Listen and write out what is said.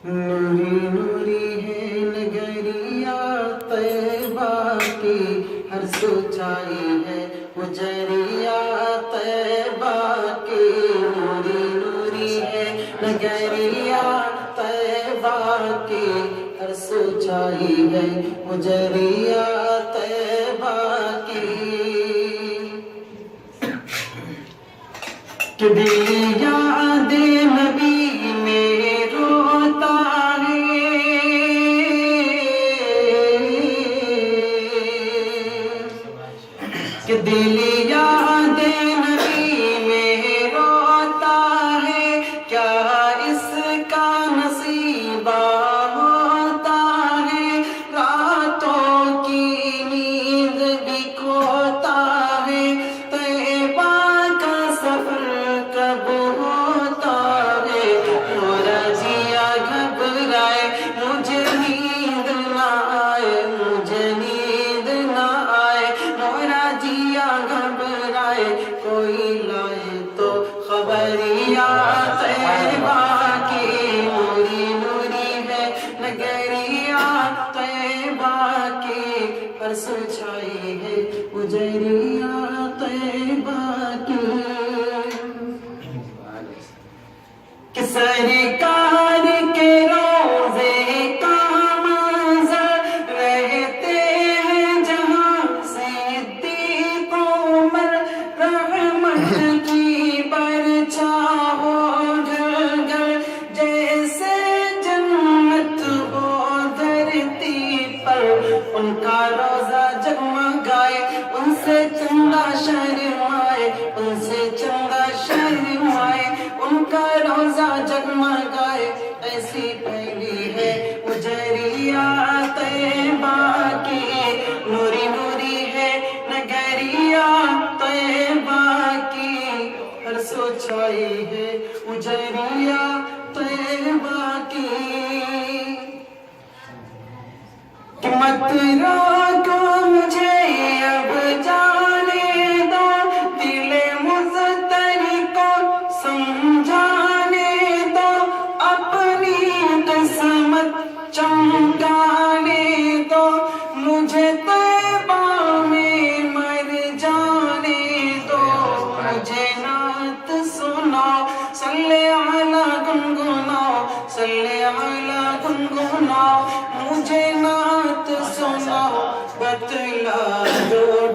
نوری نوری ہے نگریا طیبہ کی، ہر سچائی ہے اجریا طیبہ کی۔ نوری نوری ہے نگریا طیبہ کی، ہر سچائی ہے اجریا طیبہ کی۔ کہ دل یاد نبی میں روتا ہے، کہ دل یاد نبی میں روتا ہے، کیا اس کا نصیبہ ہوتا ہے؟ راتوں کی نیند بھی کھوتا ہے، طیبہ کا سفر کب ہوتا ہے؟ میرا جیا گھبرائے مجھے نیند نہ آئے، مجھے نیند نہ آئے، میرا جیا گھبرائے، کوئی لائے تو خبریا طیبہ کی۔ نوری نوری ہے نگریا طیبہ کی، ہر سچائی ہے اجریا طیبہ کی۔ کہ سرکار کے روضے کا منظر رہتے ہیں جہاں صدیق عمر، رحمت کی برچھا ہو گھر گھر، جیسے جنت ہو دھرتی پر، ان کا روضہ جگمگائے، ان سے چندہ شرمائے، ان سے چندہ شرمائے، ان کا روضہ جگمگائے، ایسی پھیلی ہے اجریا طیبہ کی۔ نوری نوری ہے نگریا طیبہ کی، ہر سچائی ہے اجریا طیبہ کی۔ کہ مت روکو مجھے اب جانے دو، دل مضطرب کو سمجھانے دو، اپنی قسمت چمکانے دو، مجھے طیبہ میں مر جانے دو، مجھے نعت سناؤ، صلی علی گنگناؤ، صلی علی گنگناؤ، مجھے نعت سناؤ، بتلا دو